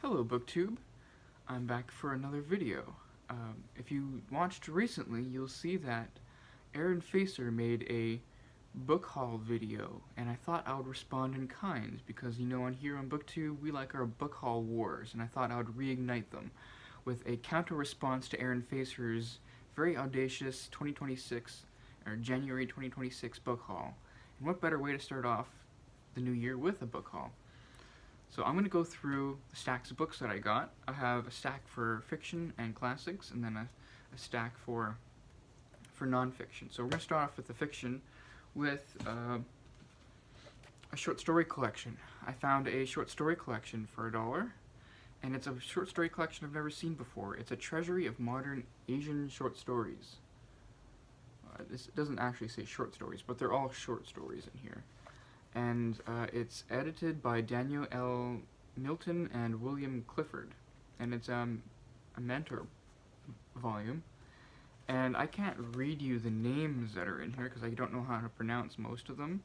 Hello BookTube, I'm back for another video. If you watched recently, you'll see that Aaron Facer made a book haul video, and I thought I would respond in kind, because on here on BookTube we like our book haul wars, and I thought I would reignite them with a counter-response to Aaron Facer's very audacious 2026, or January 2026 book haul. And what better way to start off the new year with a book haul? So I'm going to go through the stacks of books that I got. I have a stack for fiction and classics, and then a stack for non-fiction. So we're going to start off with the fiction with a short story collection. I found a short story collection for $1, and it's a short story collection I've never seen before. It's a treasury of modern Asian short stories. This doesn't actually say short stories, but they're all short stories in here. And it's edited by Daniel L. Milton and William Clifford, and it's a mentor volume. And I can't read you the names that are in here because I don't know how to pronounce most of them,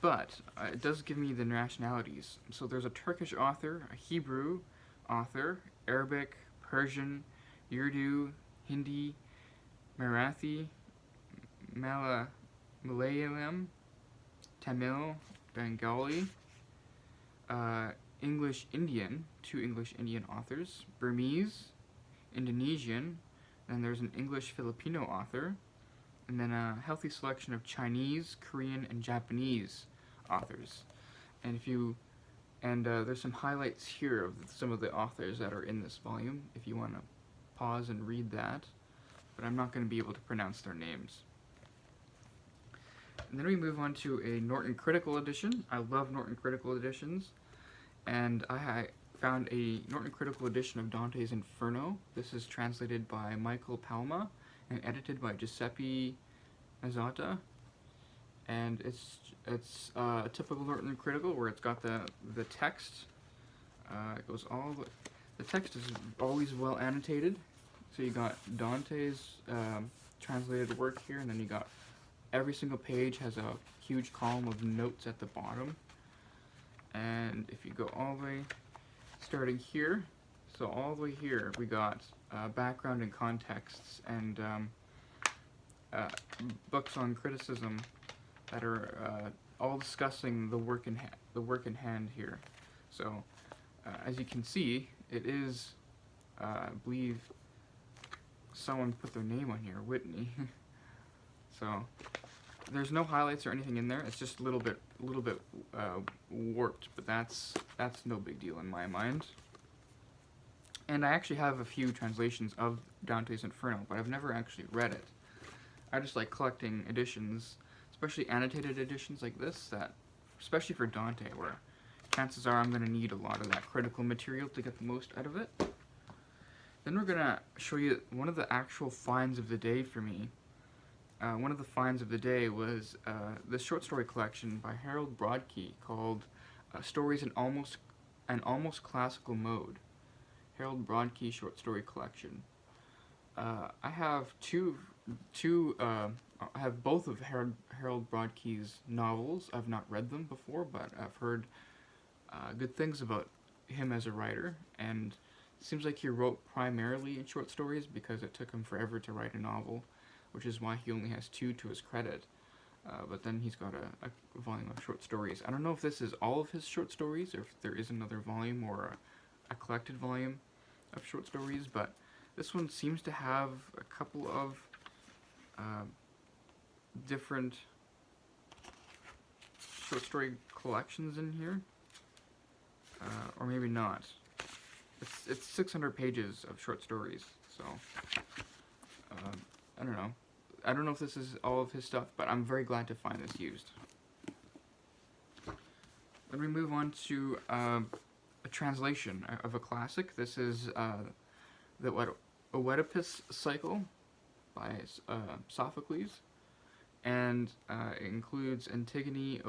but it does give me the nationalities. So there's a Turkish author, a Hebrew author, Arabic, Persian, Urdu, Hindi, Marathi, Malayalam, Tamil, Bengali, English Indian, 2 English Indian authors, Burmese, Indonesian, then there's an English Filipino author, and then a healthy selection of Chinese, Korean, and Japanese authors. And there's some highlights here of some of the authors that are in this volume, if you want to pause and read that, but I'm not going to be able to pronounce their names. And then we move on to a Norton Critical Edition. I love Norton Critical Editions, and I found a Norton Critical Edition of Dante's Inferno. This is translated by Michael Palma and edited by Giuseppe Mazzotta. And it's a typical Norton Critical where it's got the text. It goes the text is always well annotated. So you got Dante's translated work here, and then you got every single page has a huge column of notes at the bottom. And if you go all the way, starting here, so all the way here, we got background and contexts and books on criticism that are all discussing the work in hand here. So as you can see, it is, I believe, someone put their name on here, Whitney. So there's no highlights or anything in there. It's just a little bit warped, but that's no big deal in my mind. And I actually have a few translations of Dante's Inferno, but I've never actually read it. I just like collecting editions, especially annotated editions like this, that especially for Dante, where chances are I'm going to need a lot of that critical material to get the most out of it. Then we're going to show you one of the actual finds of the day for me. One of the finds of the day was this short story collection by Harold Broadkey called Stories in Almost Classical Mode. Harold Broadkey short story collection. I have I have both of Harold Broadkey's novels. I've not read them before, but I've heard good things about him as a writer, and it seems like he wrote primarily in short stories because it took him forever to write a novel, which is why he only has 2 to his credit. But then he's got a volume of short stories. I don't know if this is all of his short stories, or if there is another volume or a collected volume of short stories, but this one seems to have a couple of different short story collections in here. Or maybe not. It's 600 pages of short stories, so I don't know. I don't know if this is all of his stuff, but I'm very glad to find this used. Then we move on to a translation of a classic. This is the Oedipus cycle by Sophocles, and it includes Antigone,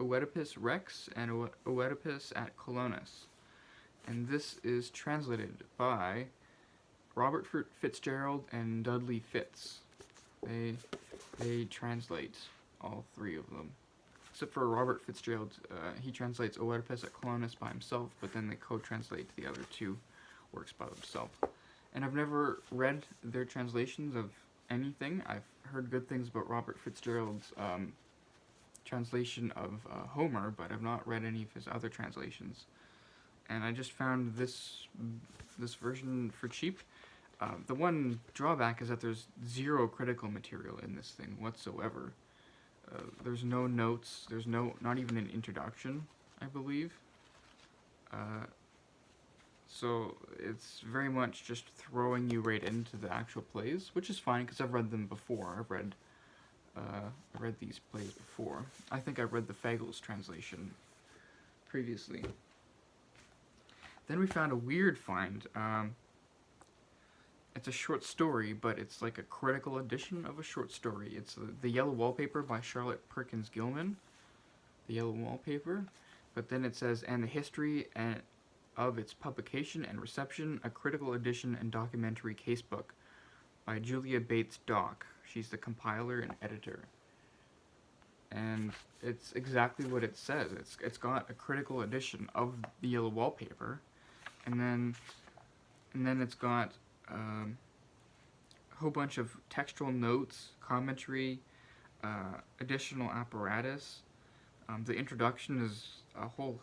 Oedipus Rex, and Oedipus at Colonus. And this is translated by Robert Fitzgerald and Dudley Fitz. They translate all 3 of them. except for Robert Fitzgerald. He translates Oedipus at Colonus by himself, but then they co-translate the other two works by themselves. And I've never read their translations of anything. I've heard good things about Robert Fitzgerald's translation of Homer, but I've not read any of his other translations. And I just found this version for cheap. The one drawback is that there's zero critical material in this thing whatsoever. There's no notes. There's not even an introduction, I believe. So it's very much just throwing you right into the actual plays, which is fine because I've read them before. I read these plays before. I think I read the Fagles translation previously. Then we found a weird find. It's a short story, but it's like a critical edition of a short story. It's The Yellow Wallpaper by Charlotte Perkins Gilman. The Yellow Wallpaper. But then it says, and the history of its publication and reception, a critical edition and documentary casebook by Julia Bates Dock. She's the compiler and editor. And it's exactly what it says. It's got a critical edition of The Yellow Wallpaper, and then it's got a whole bunch of textual notes, commentary, additional apparatus. The introduction is a whole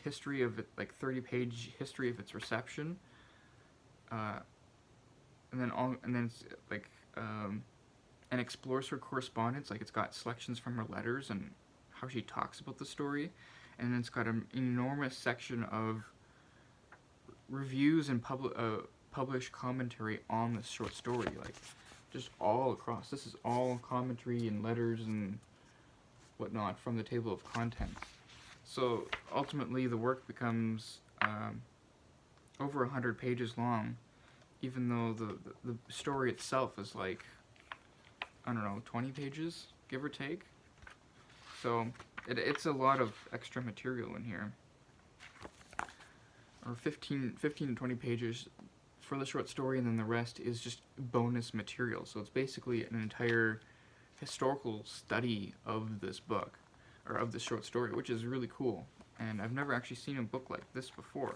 history of it, like 30-page history of its reception, and then it's like and explores her correspondence. Like it's got selections from her letters and how she talks about the story, and then it's got an enormous section of reviews and published commentary on this short story, like just all across. This is all commentary and letters and whatnot from the table of contents. So ultimately the work becomes over 100 pages long, even though the story itself is like, I don't know, 20 pages, give or take. So it's a lot of extra material in here. Or 15 to 20 pages for the short story, and then the rest is just bonus material. So it's basically an entire historical study of this book, or of this short story, which is really cool. And I've never actually seen a book like this before.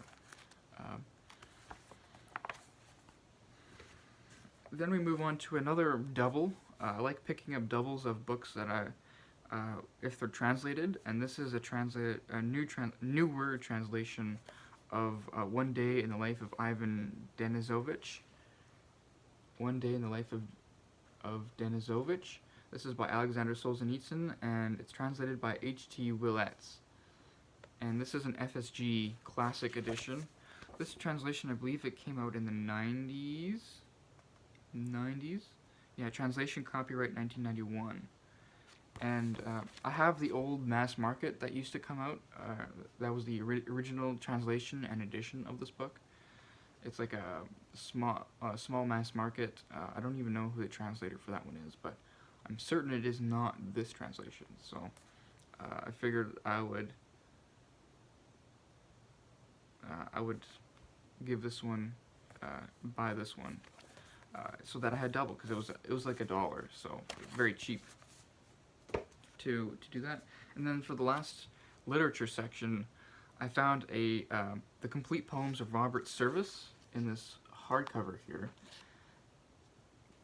Then we move on to another double. I like picking up doubles of books that if they're translated, and this is a newer translation of One Day in the Life of Ivan Denisovich. One Day in the Life of Denisovich. This is by Alexander Solzhenitsyn, and it's translated by H.T. Willets. And this is an FSG Classic Edition. This translation, I believe it came out in the 90s? Yeah, translation copyright 1991. And I have the old mass market that used to come out. That was the original translation and edition of this book. It's like a small mass market. I don't even know who the translator for that one is, but I'm certain it is not this translation. So I figured I would give this one, buy this one, so that I had double, because it was like $1, so very cheap to do that. And then for the last literature section, I found the complete poems of Robert Service in this hardcover here.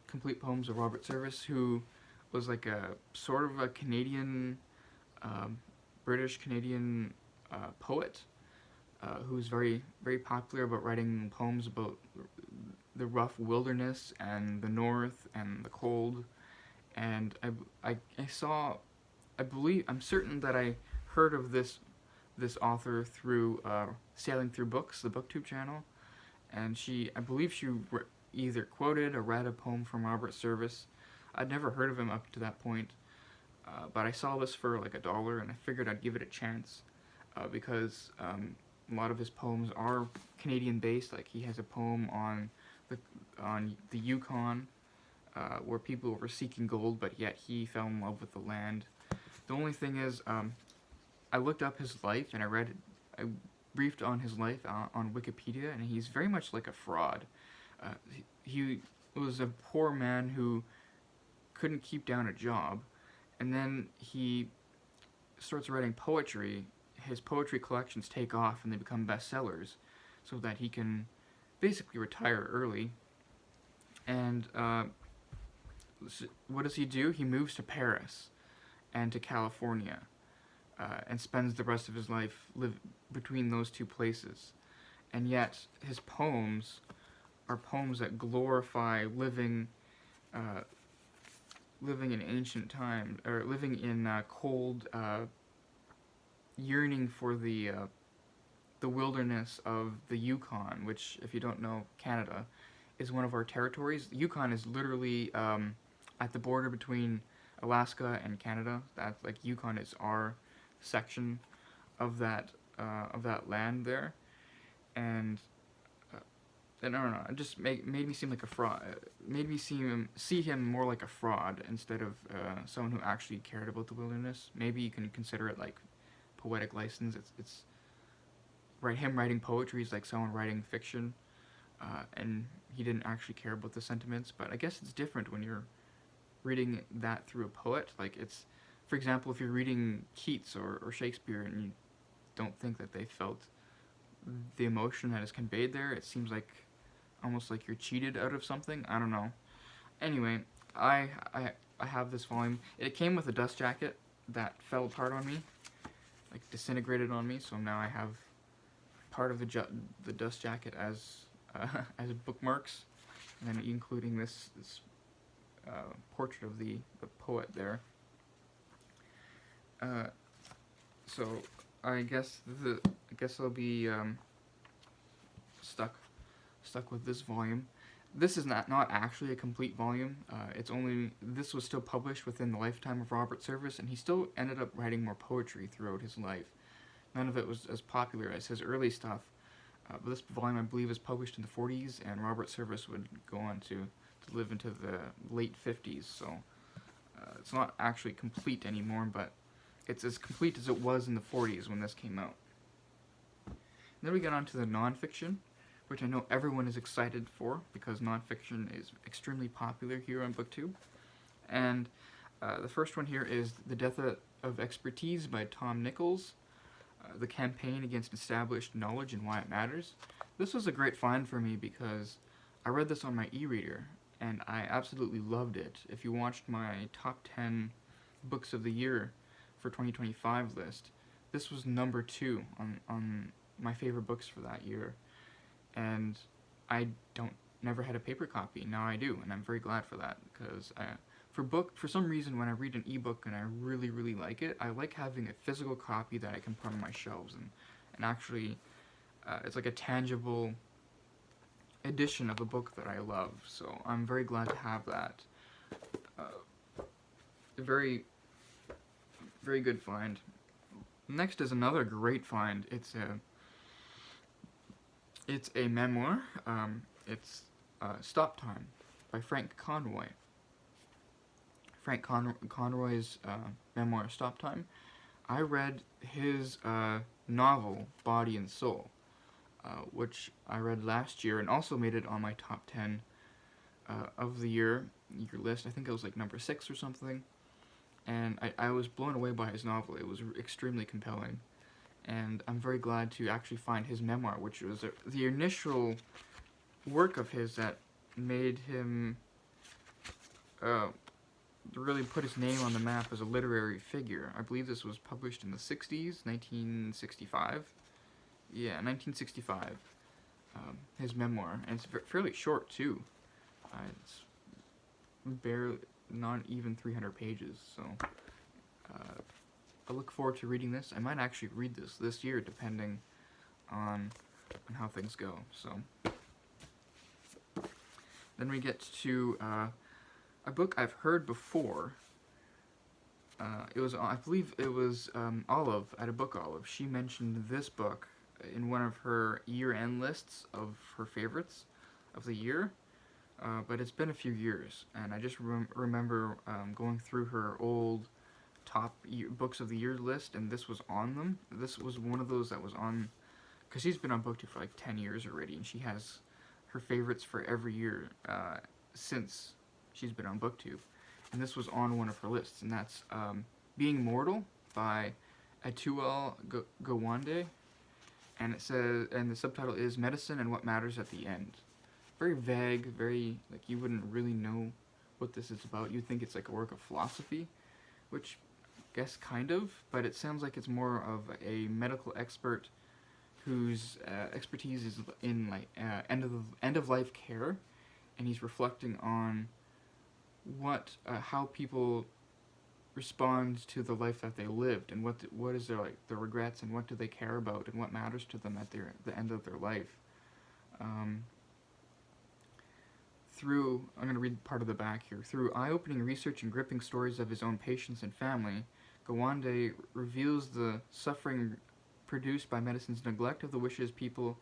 Complete poems of Robert Service, who was like a sort of a Canadian, British Canadian poet, who was very, very popular about writing poems about the rough wilderness and the north and the cold. And I'm certain that I heard of this author through Sailing Through Books, the BookTube channel, and I believe she either quoted or read a poem from Robert Service. I'd never heard of him up to that point, but I saw this for like $1, and I figured I'd give it a chance, because a lot of his poems are Canadian based. Like he has a poem on the Yukon, where people were seeking gold, but yet he fell in love with the land. The only thing is, I looked up his life, and I briefed on his life on Wikipedia, and he's very much like a fraud. He was a poor man who couldn't keep down a job, and then he starts writing poetry, his poetry collections take off and they become bestsellers, so that he can basically retire early. And what does he do? He moves to Paris and to California, and spends the rest of his life between those two places. And yet, his poems are poems that glorify uh, living in ancient times, or living in cold, yearning for the wilderness of the Yukon, which, if you don't know, Canada is one of our territories. The Yukon is literally at the border between Alaska and Canada. That, like, Yukon is our section of that land there, and I don't know. It just made me seem like a fraud. Made me see him more like a fraud instead of someone who actually cared about the wilderness. Maybe you can consider it like poetic license. It's right. Him writing poetry is like someone writing fiction, and he didn't actually care about the sentiments. But I guess it's different when you're reading that through a poet. Like, it's, for example, if you're reading Keats or Shakespeare and you don't think that they felt the emotion that is conveyed there, it seems like almost like you're cheated out of something. I don't know. Anyway, I have this volume. It came with a dust jacket that fell apart on me, like disintegrated on me. So now I have part of the dust jacket as as bookmarks, and then including this portrait of the poet there. So I guess I'll be stuck with this volume. This is not actually a complete volume. This was still published within the lifetime of Robert Service, and he still ended up writing more poetry throughout his life. None of it was as popular as his early stuff. But this volume, I believe, was published in the 40s, and Robert Service would go on to live into the late 50s. So it's not actually complete anymore, but it's as complete as it was in the 40s when this came out. And then we get on to the nonfiction, which I know everyone is excited for because nonfiction is extremely popular here on BookTube. And the first one here is The Death of Expertise by Tom Nichols, The Campaign Against Established Knowledge and Why It Matters. This was a great find for me because I read this on my e-reader, and I absolutely loved it. If you watched my top 10 books of the year for 2025 list, this was number 2 on my favorite books for that year. And I never had a paper copy. Now I do, and I'm very glad for that, because for some reason when I read an ebook and I really, really like it, I like having a physical copy that I can put on my shelves and actually it's like a tangible edition of a book that I love. So I'm very glad to have that. A very, very good find. Next is another great find. It's a memoir. It's Stop Time by Frank Conroy. Frank Conroy's memoir, Stop Time. I read his novel, Body and Soul, which I read last year and also made it on my top 10 of the year list. I think it was like number 6 or something. And I was blown away by his novel. It was extremely compelling. And I'm very glad to actually find his memoir, which was the initial work of his that made him really put his name on the map as a literary figure. I believe this was published in the 60s, 1965. Yeah, 1965. His memoir, and it's fairly short too. It's barely, not even 300 pages. So I look forward to reading this. I might actually read this year, depending on how things go. So then we get to a book I've heard before. I believe it was Olive at a Book Olive. She mentioned this book in one of her year-end lists of her favorites of the year. But it's been a few years, and I just remember going through her old top books of the year list, and this was on them. This was one of those that was on, because she's been on BookTube for like 10 years already, and she has her favorites for every year since she's been on BookTube. And this was on one of her lists, and that's Being Mortal by Atuel Gawande, and it says, and the subtitle is "Medicine and What Matters at the End." Very vague, very like you wouldn't really know what this is about. You'd think it's like a work of philosophy, which I guess kind of, but it sounds like it's more of a medical expert whose expertise is in like end of life care, and he's reflecting on how people respond to the life that they lived, and what is their regrets, and what do they care about, and what matters to them at the end of their life. I'm going to read part of the back here. Through eye-opening research and gripping stories of his own patients and family, Gawande reveals the suffering produced by medicine's neglect of the wishes people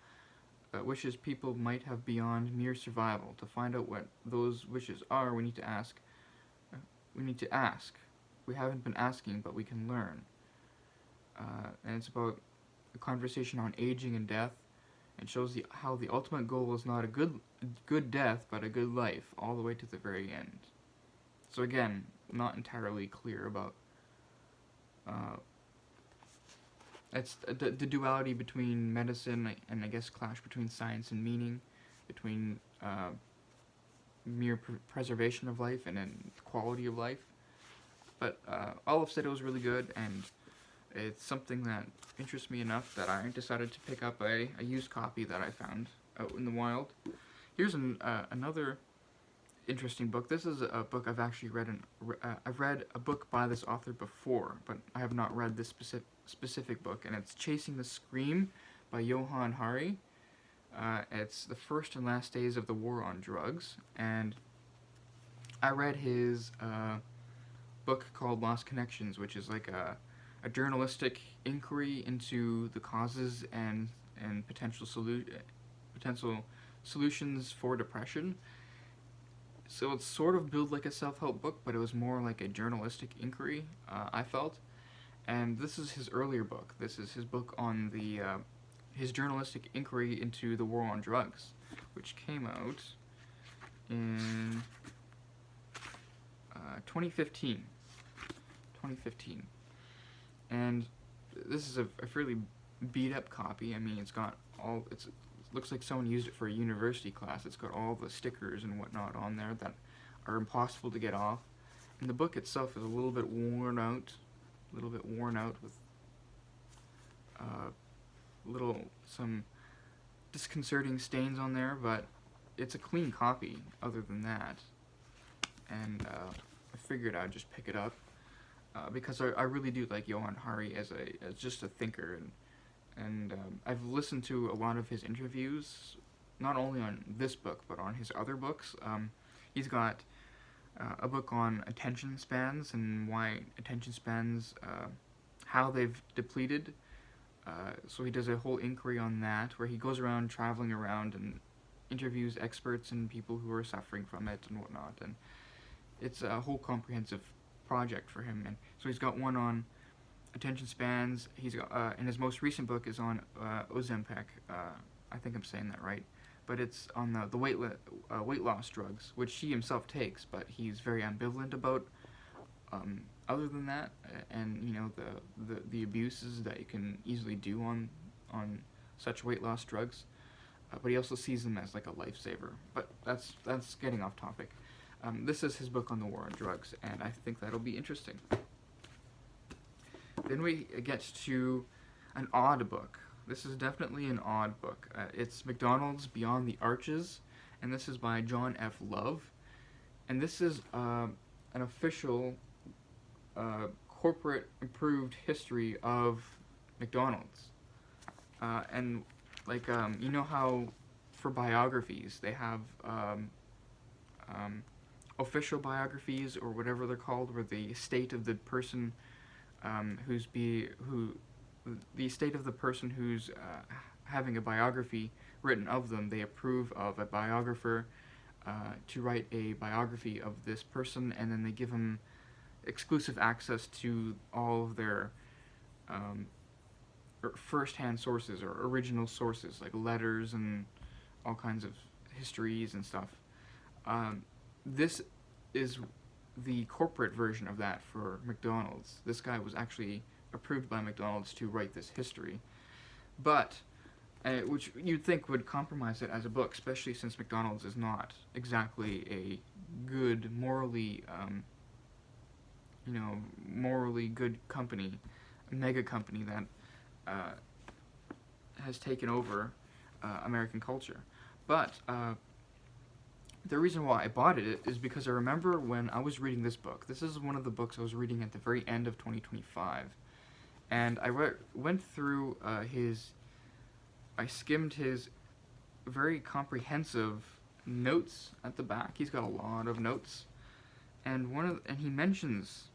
might have beyond mere survival. To find out what those wishes are, we need to ask. We haven't been asking, but we can learn. And it's about a conversation on aging and death, and shows how the ultimate goal is not a good death, but a good life, all the way to the very end. So again, not entirely clear about it's the duality between medicine and I guess clash between science and meaning, between mere preservation of life and then quality of life. But Olive said it was really good, and it's something that interests me enough that I decided to pick up a used copy that I found out in the wild. Here's another interesting book. This is a book I've actually read. I've read a book by this author before, but I have not read this specific book, and it's Chasing the Scream by Johann Hari. It's the first and last days of the war on drugs, and I read his book called Lost Connections, which is like a journalistic inquiry into the causes and potential solutions for depression. So it's sort of built like a self-help book, but it was more like a journalistic inquiry, I felt. And this is his earlier book. This is his book on his journalistic inquiry into the war on drugs, which came out in 2015. And this is a fairly beat-up copy. I mean, it looks like someone used it for a university class. It's got all the stickers and whatnot on there that are impossible to get off. And the book itself is a little bit worn out with some disconcerting stains on there, but it's a clean copy other than that. And I figured I'd just pick it up because I really do like Johann Hari as just a thinker, and I've listened to a lot of his interviews, not only on this book but on his other books. He's got a book on attention spans and why attention spans, how they've depleted. So he does a whole inquiry on that, where he goes around traveling around and interviews experts and people who are suffering from it and whatnot. And it's a whole comprehensive project for him. And so he's got one on attention spans. He's got, and his most recent book is on Ozempic. I think I'm saying that right. But it's on the weight loss drugs, which he himself takes, but he's very ambivalent about. Other than that, and you know the abuses that you can easily do on such weight loss drugs, but he also sees them as like a lifesaver. But that's getting off topic. This is his book on the war on drugs, and I think that'll be interesting. Then we get to an odd book. This is definitely an odd book. It's McDonald's Beyond the Arches, and this is by John F. Love. And this is an official corporate approved history of McDonald's. And like, you know how for biographies they have official biographies, or whatever they're called, where the estate of the person who's having a biography written of them, they approve of a biographer to write a biography of this person, and then they give them exclusive access to all of their first-hand sources or original sources, like letters and all kinds of histories and stuff. This is the corporate version of that for McDonald's. This guy was actually approved by McDonald's to write this history. But which you'd think would compromise it as a book, especially since McDonald's is not exactly a good, morally, morally good company, a mega company that has taken over American culture. But the reason why I bought it is because I remember when I was reading this book. This is one of the books I was reading at the very end of 2025, and I went through I skimmed his very comprehensive notes at the back. He's got a lot of notes, and he mentions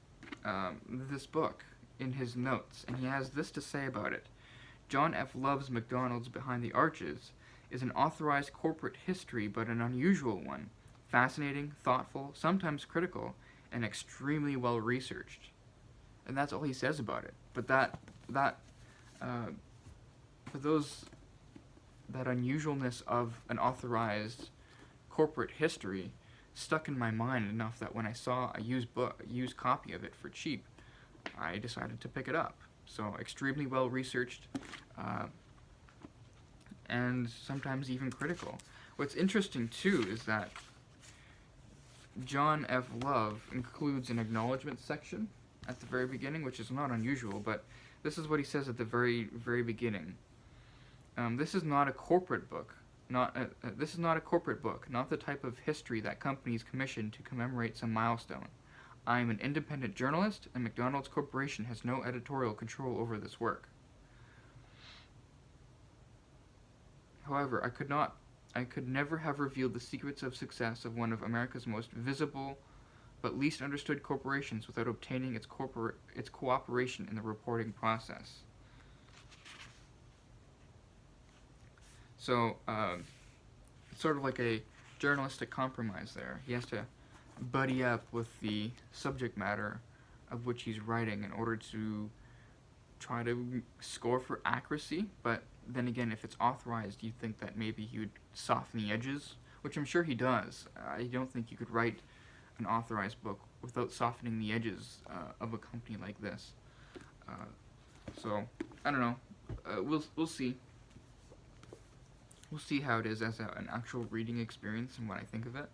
this book in his notes, and he has this to say about it. John F. Love's McDonald's Behind the Arches is an authorized corporate history, but an unusual one. Fascinating, thoughtful, sometimes critical, and extremely well researched. And that's all he says about it. But that unusualness of an authorized corporate history stuck in my mind enough that when I saw a used copy of it for cheap, I decided to pick it up. So extremely well researched, and sometimes even critical. What's interesting too is that John F. Love includes an acknowledgement section at the very beginning, which is not unusual, but this is what he says at the very, very beginning. This is not a corporate book. This is not a corporate book, not the type of history that companies commission to commemorate some milestone. I am an independent journalist, and McDonald's Corporation has no editorial control over this work. However, I could never have revealed the secrets of success of one of America's most visible but least understood corporations without obtaining its cooperation in the reporting process. So, it's sort of like a journalistic compromise there. He has to buddy up with the subject matter of which he's writing in order to try to score for accuracy, but then again, if it's authorized, you'd think that maybe he would soften the edges, which I'm sure he does. I don't think you could write an authorized book without softening the edges of a company like this. So, I don't know. We'll see. We'll see how it is as an actual reading experience and what I think of it.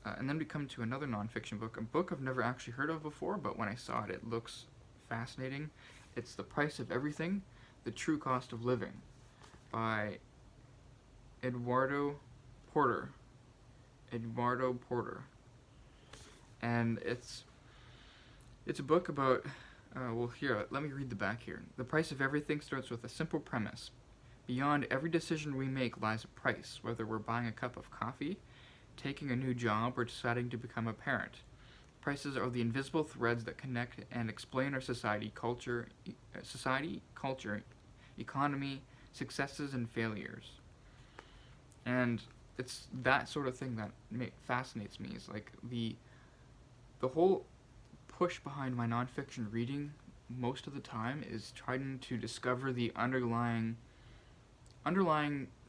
And then we come to another nonfiction book, a book I've never actually heard of before, but when I saw it, it looks fascinating. It's The Price of Everything, The True Cost of Living by Eduardo Porter. And it's a book about, here, let me read the back here. The Price of Everything starts with a simple premise. Beyond every decision we make lies a price, whether we're buying a cup of coffee, taking a new job, or deciding to become a parent. Prices are the invisible threads that connect and explain our society, culture, economy, successes, and failures. And it's that sort of thing that fascinates me. Is like the whole push behind my nonfiction reading most of the time is trying to discover the underlying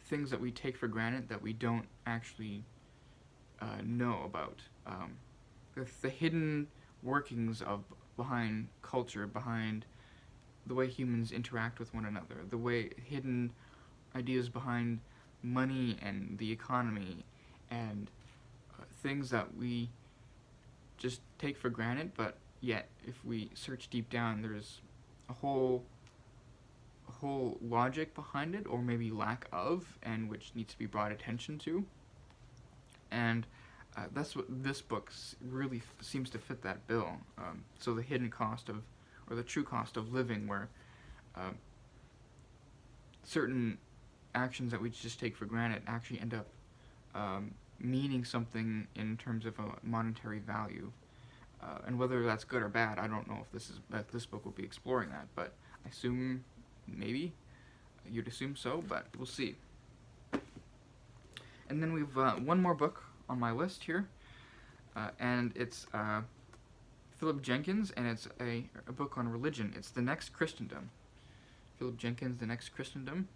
things that we take for granted that we don't actually know about. The hidden workings behind culture, behind the way humans interact with one another, the hidden ideas behind money and the economy, and things that we just take for granted, but yet if we search deep down, there's a whole logic behind it, or maybe lack of, and which needs to be brought attention to. And that's what this book really seems to fit that bill. So the hidden cost of, or the true cost of living, where certain actions that we just take for granted actually end up meaning something in terms of a monetary value. And whether that's good or bad, I don't know if this book will be exploring that, but I assume maybe you'd assume so, but we'll see. And then we've one more book on my list here, and it's Philip Jenkins, and it's a book on religion. It's The Next Christendom. Philip Jenkins, The Next Christendom,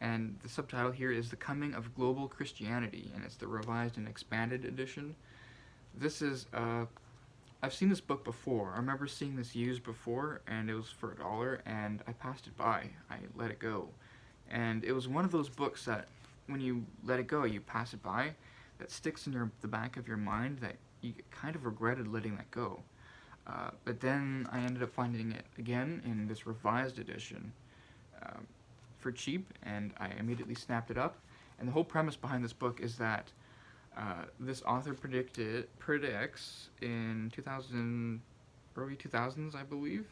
and the subtitle here is The Coming of Global Christianity, and it's the revised and expanded edition. This is a I've seen this book before. I remember seeing this used before, and it was for $1, and I passed it by. I let it go. And it was one of those books that, when you let it go, you pass it by, that sticks in the back of your mind that you kind of regretted letting that go. But then I ended up finding it again in this revised edition for cheap, and I immediately snapped it up. And the whole premise behind this book is that this author predicts in early 2000s, I believe,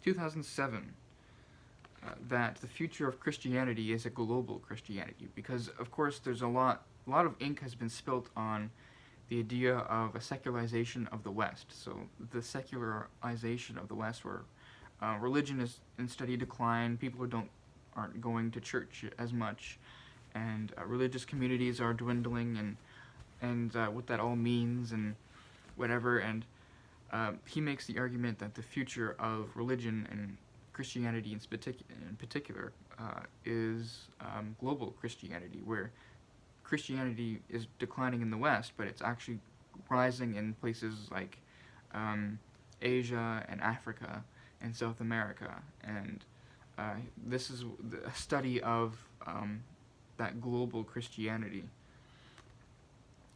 2007, that the future of Christianity is a global Christianity, because of course there's a lot of ink has been spilt on the idea of a secularization of the West. So the secularization of the West, where religion is in steady decline, people aren't going to church as much, and religious communities are dwindling, and what that all means and whatever. And he makes the argument that the future of religion and Christianity in particular is global Christianity, where Christianity is declining in the West, but it's actually rising in places like Asia and Africa and South America. And this is a study of that global Christianity.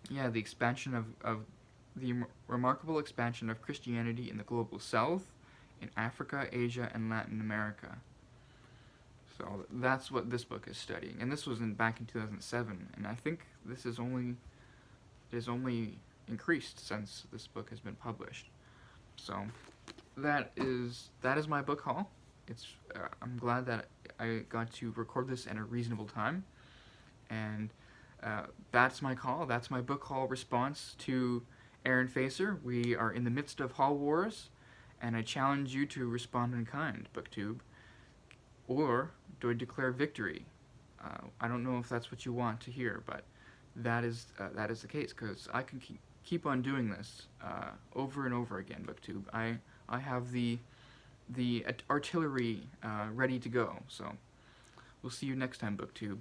Yeah, the expansion of the remarkable expansion of Christianity in the global South, in Africa, Asia, and Latin America. So that's what this book is studying, and this was back in 2007, and I think this is only increased since this book has been published. So that is my book haul. I'm glad that I got to record this in a reasonable time, and that's my call. That's my book haul response to Aaron Facer. We are in the midst of haul wars, and I challenge you to respond in kind, BookTube. Or do I declare victory? I don't know if that's what you want to hear, but that is the case, because I can keep on doing this over and over again, BookTube. I have the artillery ready to go. So we'll see you next time, BookTube.